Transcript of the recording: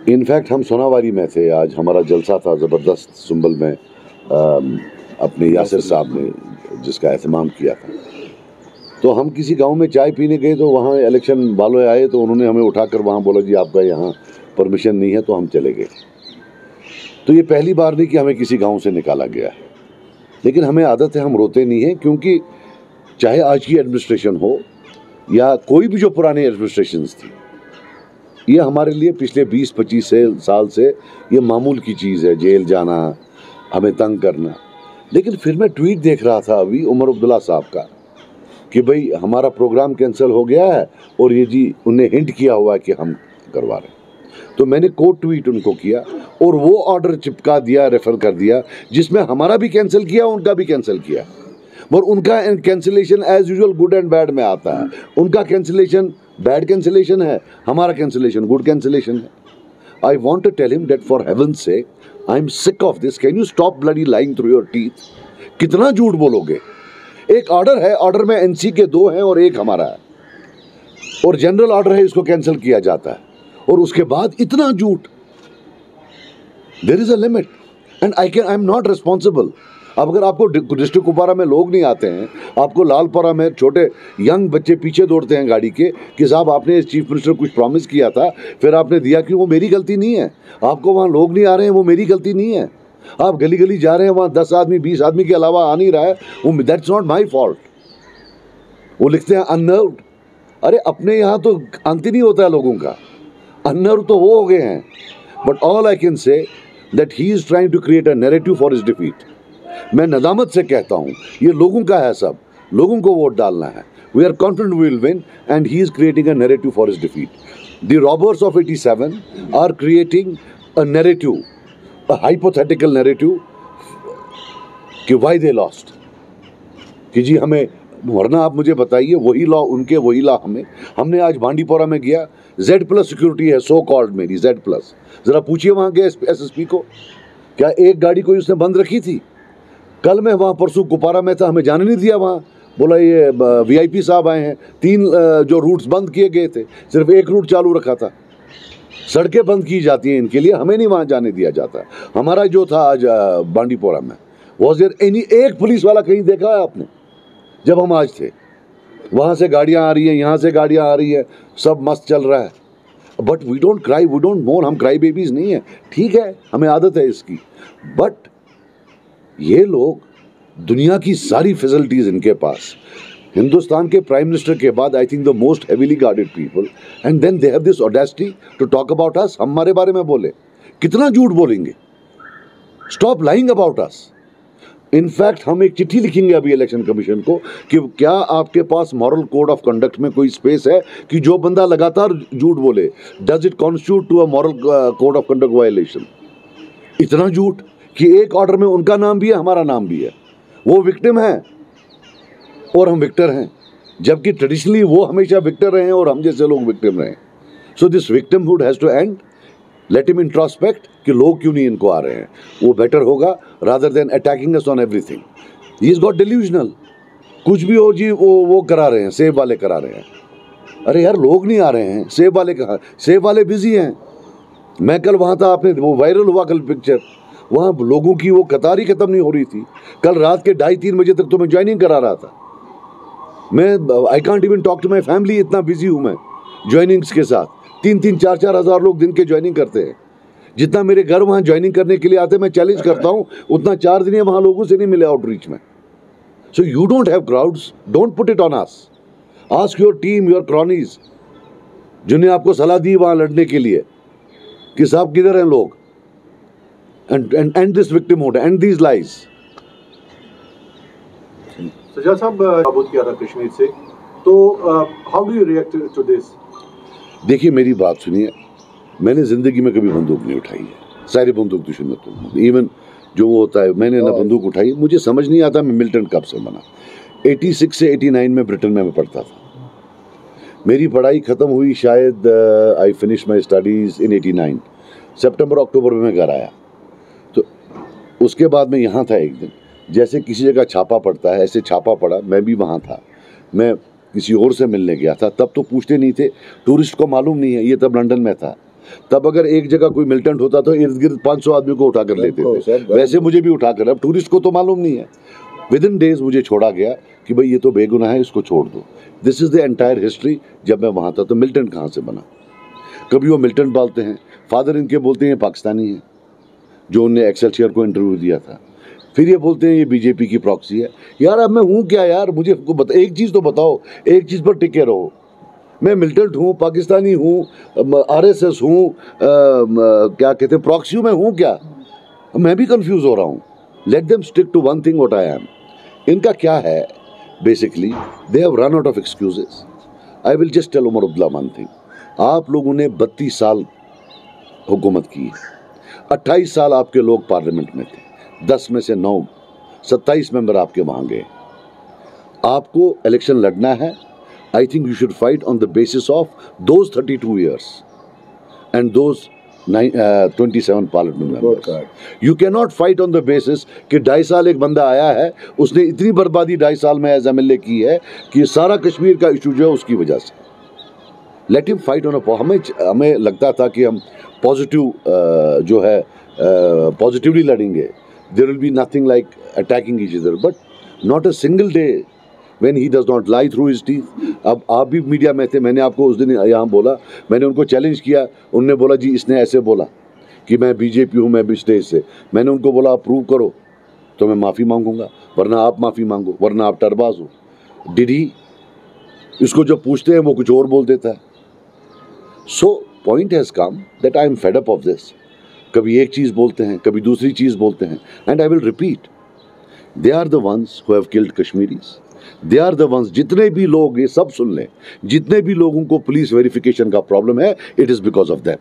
In fact हम सोनावारी में थे, आज हमारा जलसा था ज़बरदस्त सुंबल में, अपने यासिर साहब ने जिसका एहतमाम किया था। तो हम किसी गांव में चाय पीने गए तो वहाँ इलेक्शन वाले आए तो उन्होंने हमें उठाकर वहाँ बोला जी आपका यहाँ परमिशन नहीं है, तो हम चले गए। तो ये पहली बार नहीं कि हमें किसी गांव से निकाला गया है, लेकिन हमें आदत है, हम रोते नहीं हैं, क्योंकि चाहे आज की एडमिनिस्ट्रेशन हो या कोई भी जो पुरानी एडमिनिस्ट्रेशंस थी, ये हमारे लिए पिछले 20-25 साल से ये मामूल की चीज़ है, जेल जाना, हमें तंग करना। लेकिन फिर मैं ट्वीट देख रहा था अभी उमर अब्दुल्ला साहब का कि भाई हमारा प्रोग्राम कैंसिल हो गया है और ये जी उन्हें हिंट किया हुआ है कि हम करवा रहे हैं। तो मैंने कोट ट्वीट उनको किया और वो ऑर्डर चिपका दिया, रेफर कर दिया, जिसमें हमारा भी कैंसिल किया, उनका भी कैंसिल किया। और उनका cancellation as usual good and bad में आता है। उनका कैंसिलेशन बैड कैंसिलेशन है, हमारा कैंसिलेशन गुड कैंसिलेशन है। I want to tell him that for heaven's sake I am sick of this, can you stop bloody lying through your teeth. कितना झूठ बोलोगे? एक ऑर्डर है, ऑर्डर में एनसी के 2 हैं और 1 हमारा है, और जनरल ऑर्डर है, इसको कैंसिल किया जाता है, और उसके बाद इतना झूठ। There is a limit and I am not responsible. अब अगर आपको डिस्ट्रिक्ट कुपवारा में लोग नहीं आते हैं, आपको लालपुरा में छोटे यंग बच्चे पीछे दौड़ते हैं गाड़ी के कि साहब आपने इस चीफ मिनिस्टर कुछ प्रॉमिस किया था, फिर आपने दिया कि वो मेरी गलती नहीं है। आपको वहाँ लोग नहीं आ रहे हैं, वो मेरी गलती नहीं है। आप गली गली जा रहे हैं, वहाँ 10 आदमी 20 आदमी के अलावा आ नहीं रहा है, वो दैट्स नॉट माई फॉल्ट। वो लिखते हैं अननर्व्ड। अरे अपने यहाँ तो अंत ही नहीं होता है लोगों का, अननर्व तो वो हो गए हैं। But all I can say that he is trying to create a narrative for his defeat. मैं नदामत से कहता हूँ, ये लोगों का है, सब लोगों को वोट डालना है। We are confident we will win and he is creating a narrative for his defeat. The robbers of 87 are creating a narrative, a hypothetical narrative कि why they lost, कि जी हमें, वरना आप मुझे बताइए, वही लॉ उनके, वही लॉ हमें। हमने आज बांडीपोरा में गया, Z+ सिक्योरिटी है सो कॉल्ड मेरी Z+। जरा पूछिए वहाँ के SSP को, क्या एक गाड़ी कोई उसने बंद रखी थी? कल मैं वहाँ परसों कुपवारा में था, हमें जाने नहीं दिया वहाँ, बोला ये VIP साहब आए हैं। 3 जो रूट्स बंद किए गए थे, सिर्फ 1 रूट चालू रखा था। सड़कें बंद की जाती हैं इनके लिए, हमें नहीं वहाँ जाने दिया जाता। हमारा जो था आज बांडीपोरा में, वॉज देयर एनी एक पुलिस वाला कहीं देखा है आपने? जब हम आज थे, वहाँ से गाड़ियाँ आ रही हैं, यहाँ से गाड़ियाँ आ रही हैं, सब मस्त चल रहा है। But we don't cry, we don't mourn, हम क्राई बेबीज नहीं है, ठीक है, हमें आदत है इसकी। बट ये लोग, दुनिया की सारी फैसिलिटीज इनके पास, हिंदुस्तान के प्राइम मिनिस्टर के बाद I think the most heavily guarded people, and then they have this audacity to talk about us. हमारे बारे में बोले, कितना झूठ बोलेंगे? Stop lying about us. In fact हम एक चिट्ठी लिखेंगे अभी इलेक्शन कमीशन को कि क्या आपके पास मॉरल कोड ऑफ कंडक्ट में कोई स्पेस है कि जो बंदा लगातार झूठ बोले, does it constitute to a moral code of conduct violation? इतना झूठ कि एक ऑर्डर में उनका नाम भी है, हमारा नाम भी है। वो विक्टिम है और हम विक्टर हैं, जबकि ट्रेडिशनली वो हमेशा विक्टर रहे हैं और हम जैसे लोग विक्टिम रहे हैं। So this victimhood has to end. Let him introspect कि लोग क्यों नहीं इनको आ रहे हैं, वो बेटर होगा rather than attacking us on everything. He is got delusional, कुछ भी हो जी वो करा रहे हैं, सेब वाले करा रहे हैं। अरे यार लोग नहीं आ रहे हैं, सेब वाले कहाँ? सेब वाले बिजी हैं। मैं कल वहाँ था, आपने वो वायरल हुआ कल पिक्चर, वहाँ लोगों की वो कतार ही खत्म नहीं हो रही थी। कल रात के 2:30-3 बजे तक तो मैं ज्वाइनिंग करा रहा था। मैं I can't even talk to my family, इतना बिजी हूँ मैं ज्वाइनिंग्स के साथ। 3-3, 4-4 हज़ार लोग दिन के ज्वाइनिंग करते हैं। जितना मेरे घर वहाँ ज्वाइनिंग करने के लिए आते हैं, मैं चैलेंज करता हूँ, उतना 4 दिन वहाँ लोगों से नहीं मिले आउटरीच में। So you don't have crowds, don't put it on us. Ask your team, your cronies, जिन्हें आपको सलाह दी वहाँ लड़ने के लिए कि साहब किधर हैं लोग, and this victimhood, and these lies. Sajjad साहब नाबूद किया था कश्मीर से, तो how do you react to this? देखिए मेरी बात सुनिए, मैंने ज़िंदगी में कभी बंदूक नहीं उठाई है, सारी बंदूक दुश्मन तो इवन जो वो होता है, मैंने ना बंदूक उठाई। मुझे समझ नहीं आता मैं मिलिटेंट कब से बना। 86 से 89 में ब्रिटेन में मैं पढ़ता था। मेरी पढ़ाई ख़त्म हुई शायद, आई फिनिश माई स्टडीज़ इन 89 सितंबर अक्टूबर में मैं घर आया। तो उसके बाद मैं यहाँ था एक दिन, जैसे किसी जगह छापा पड़ता है ऐसे छापा पड़ा, मैं भी वहाँ था। मैं किसी और से मिलने गया था, तब तो पूछते नहीं थे, टूरिस्ट को मालूम नहीं है, ये तब लंदन में था। तब अगर एक जगह कोई मिलिटेंट होता तो इर्द गिर्द 500 आदमी को उठा कर लेते थे, वैसे मुझे भी उठा कर, अब टूरिस्ट को तो मालूम नहीं है। विद इन डेज मुझे छोड़ा गया कि भाई ये तो बेगुनाह है, इसको छोड़ दो। This is the entire history. जब मैं वहाँ था तो मिलिटेंट कहाँ से बना? कभी वो मिलिटेंट बोलते हैं, फादर इनके बोलते हैं पाकिस्तानी है, जो उनने एक्सेलसियर को इंटरव्यू दिया था। फिर ये बोलते हैं ये बीजेपी की प्रॉक्सी है। यार अब मैं हूँ क्या यार? मुझे एक चीज़ तो बताओ, एक चीज़ पर टिके रहो। मैं मिलिटेंट हूँ, पाकिस्तानी हूँ, आरएसएस हूँ, क्या कहते हैं, प्रॉक्सी हूँ, मैं हूँ क्या? मैं भी कंफ्यूज हो रहा हूँ। Let them stick to one thing what I am. इनका क्या है basically, they have run out of excuses. I will just tell Omar Abdullah one thing. आप लोगों ने 32 साल हुकूमत की, 28 साल आपके लोग पार्लियामेंट में थे, 10 में से 9, 27 मेंबर आपके वहाँ गए। आपको इलेक्शन लड़ना है। I think you should fight on the basis of those 32 years and those 27 parliament members. You cannot fight on the basis कि 2.5 साल एक बंदा आया है, उसने इतनी बर्बादी 2.5 साल में एज एमएलए की है कि सारा कश्मीर का इशू जो है उसकी वजह से। Let him fight on a, हमें लगता था कि हम पॉजिटिव जो है पॉजिटिवली लड़ेंगे, there will be nothing like attacking each other, but not a single day when he does not lie through his teeth. अब आप भी मीडिया में थे, मैंने आपको उस दिन यहाँ बोला, मैंने उनको चैलेंज किया, उनने बोला जी इसने ऐसे बोला कि मैं बीजेपी हूँ, मैं भी स्टेज से। मैंने उनको बोला आप प्रूव करो तो मैं माफ़ी मांगूंगा, वरना आप माफ़ी मांगो, वरना आप टरबाज हो। Did he? इसको जब पूछते हैं वो कुछ और बोल देता है। So point has come that I am fed up of this. कभी एक चीज़ बोलते हैं, कभी दूसरी चीज़ बोलते हैं, and I will repeat, they are the ones who have killed Kashmiris. They are the ones, जितने भी लोग, ये सब सुन लें, जितने भी लोगों को पुलिस वेरिफिकेशन का प्रॉब्लम है, it is because of them.